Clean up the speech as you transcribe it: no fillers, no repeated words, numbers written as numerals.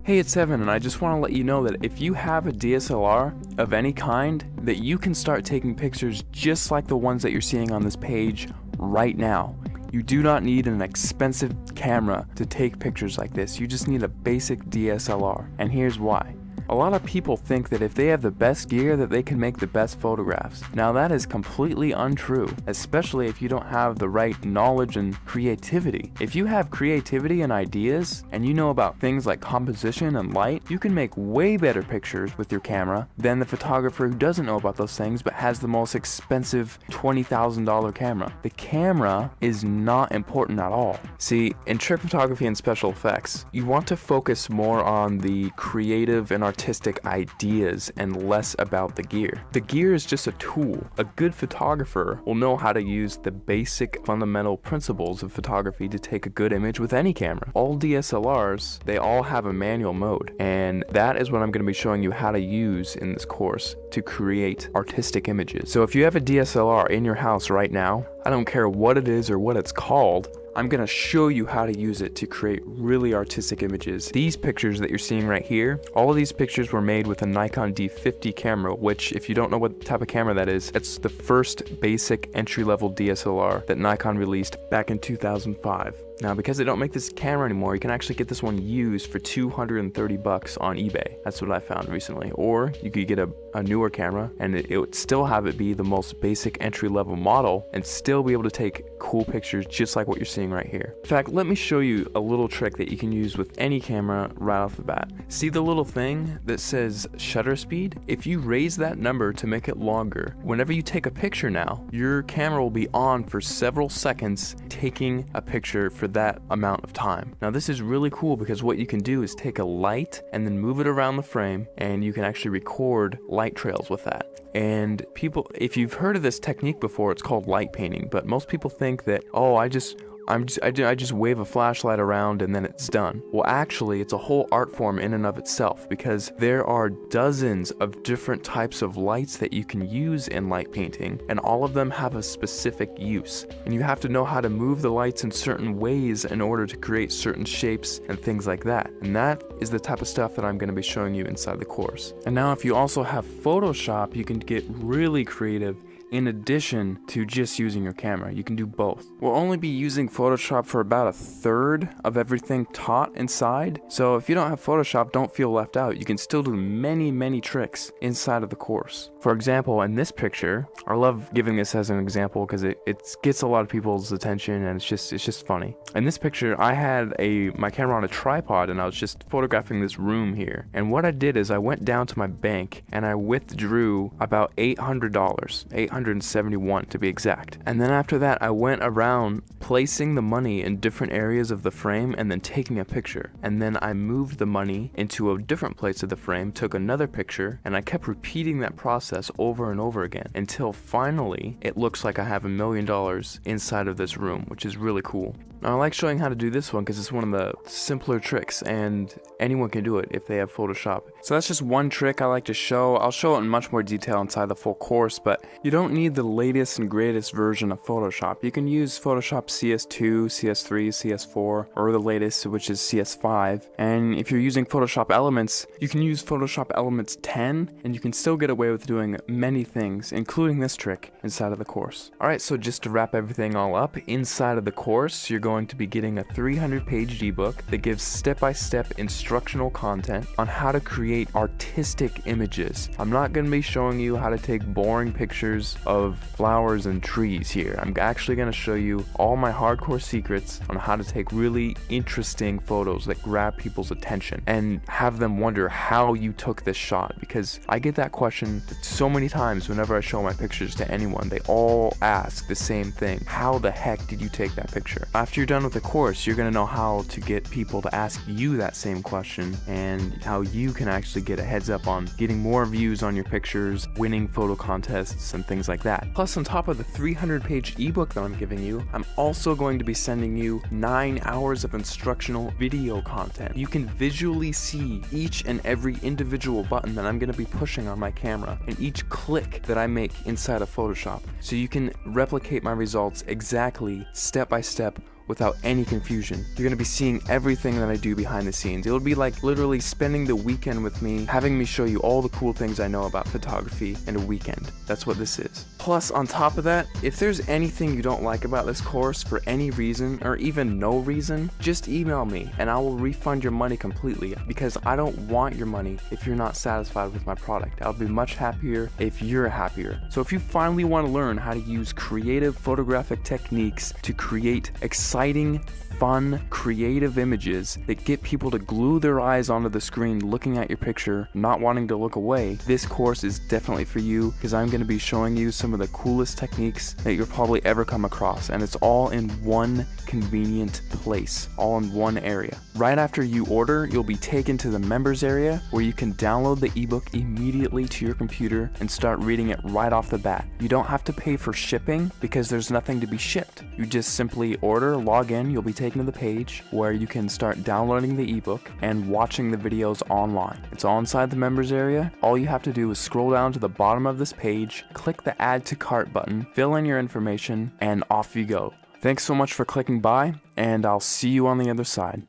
Hey, it's Evan, and I just want to let you know that if you have a DSLR of any kind, that you can start taking pictures just like the ones that you're seeing on this page right now. You do not need an expensive camera to take pictures like this. You just need a basic DSLR, and here's why. A lot of people think that if they have the best gear that they can make the best photographs. Now that is completely untrue, especially if you don't have the right knowledge and creativity. If you have creativity and ideas, and you know about things like composition and light, you can make way better pictures with your camera than the photographer who doesn't know about those things but has the most expensive $20,000 camera. The camera is not important at all. See, in trick photography and special effects, you want to focus more on the creative and artistic ideas and less about the gear. The gear is just a tool. A good photographer will know how to use the basic fundamental principles of photography to take a good image with any camera. All DSLRs, they all have a manual mode, and that is what I'm going to be showing you how to use in this course to create artistic images. So if you have a DSLR in your house right now, I don't care what it is or what it's called, I'm going to show you how to use it to create really artistic images. These pictures that you're seeing right here, all of these pictures were made with a Nikon D50 camera, which if you don't know what type of camera that is, it's the first basic entry-level DSLR that Nikon released back in 2005. Now, because they don't make this camera anymore, you can actually get this one used for $230 on eBay. That's what I found recently. Or you could get a newer camera and it would still have it be the most basic entry-level model and still be able to take cool pictures just like what you're seeing right here. In fact, let me show you a little trick that you can use with any camera right off the bat. See the little thing that says shutter speed? If you raise that number to make it longer, whenever you take a picture now, your camera will be on for several seconds taking a picture for that amount of time. Now this is really cool because what you can do is take a light and then move it around the frame, and you can actually record light trails with that. And people, if you've heard of this technique before, it's called light painting, but most people think that, oh, I just wave a flashlight around and then it's done. Well, actually, it's a whole art form in and of itself, because there are dozens of different types of lights that you can use in light painting, and all of them have a specific use. And you have to know how to move the lights in certain ways in order to create certain shapes and things like that. And that is the type of stuff that I'm going to be showing you inside the course. And now if you also have Photoshop, you can get really creative. In addition to just using your camera, you can do both. We'll only be using Photoshop for about a third of everything taught inside, so if you don't have Photoshop, don't feel left out. You can still do many tricks inside of the course. For example, in this picture, I love giving this as an example because it gets a lot of people's attention and it's just funny. In this picture, I had my camera on a tripod and I was just photographing this room here. And what I did is I went down to my bank and I withdrew about $800, $871 to be exact. And then after that, I went around placing the money in different areas of the frame and then taking a picture. And then I moved the money into a different place of the frame, took another picture, and I kept repeating that process over and over again until finally it looks like I have $1 million inside of this room, which is really cool. Now, I like showing how to do this one because it's one of the simpler tricks and anyone can do it if they have Photoshop. So that's just one trick I like to show. I'll show it in much more detail inside the full course, but you don't need the latest and greatest version of Photoshop. You can use Photoshop CS2, CS3, CS4, or the latest, which is CS5. And if you're using Photoshop Elements, you can use Photoshop Elements 10, and you can still get away with doing many things, including this trick, inside of the course. Alright, so just to wrap everything all up, inside of the course, you're going to be getting a 300-page ebook that gives step-by-step instructional content on how to create artistic images. I'm not going to be showing you how to take boring pictures of flowers and trees here. I'm actually going to show you all my hardcore secrets on how to take really interesting photos that grab people's attention and have them wonder how you took this shot, because I get that question so many times whenever I show my pictures to anyone. They all ask the same thing: how the heck did you take that picture? After you're done with the course, you're going to know how to get people to ask you that same question and how you can actually get a heads up on getting more views on your pictures, winning photo contests, and things like that. Plus, on top of the 300-page ebook that I'm giving you, I'm also going to be sending you 9 hours of instructional video content. You can visually see each and every individual button that I'm going to be pushing on my camera and each click that I make inside of Photoshop, so you can replicate my results exactly, step by step, without any confusion. You're going to be seeing everything that I do behind the scenes. It'll be like literally spending the weekend with me, having me show you all the cool things I know about photography in a weekend. That's what this is. Plus, on top of that, if there's anything you don't like about this course for any reason, or even no reason, just email me and I will refund your money completely, because I don't want your money if you're not satisfied with my product. I'll be much happier if you're happier. So if you finally want to learn how to use creative photographic techniques to create exciting, fun, creative images that get people to glue their eyes onto the screen looking at your picture, not wanting to look away, this course is definitely for you, because I'm going to be showing you some of the coolest techniques that you'll probably ever come across, and it's all in one convenient place, all in one area. Right after you order, you'll be taken to the members area where you can download the ebook immediately to your computer and start reading it right off the bat. You don't have to pay for shipping because there's nothing to be shipped. You just simply order, log in, you'll be taken to the page where you can start downloading the ebook and watching the videos online. It's all inside the members area. All you have to do is scroll down to the bottom of this page, click the add to cart button, fill in your information, and off you go. Thanks so much for clicking by, and I'll see you on the other side.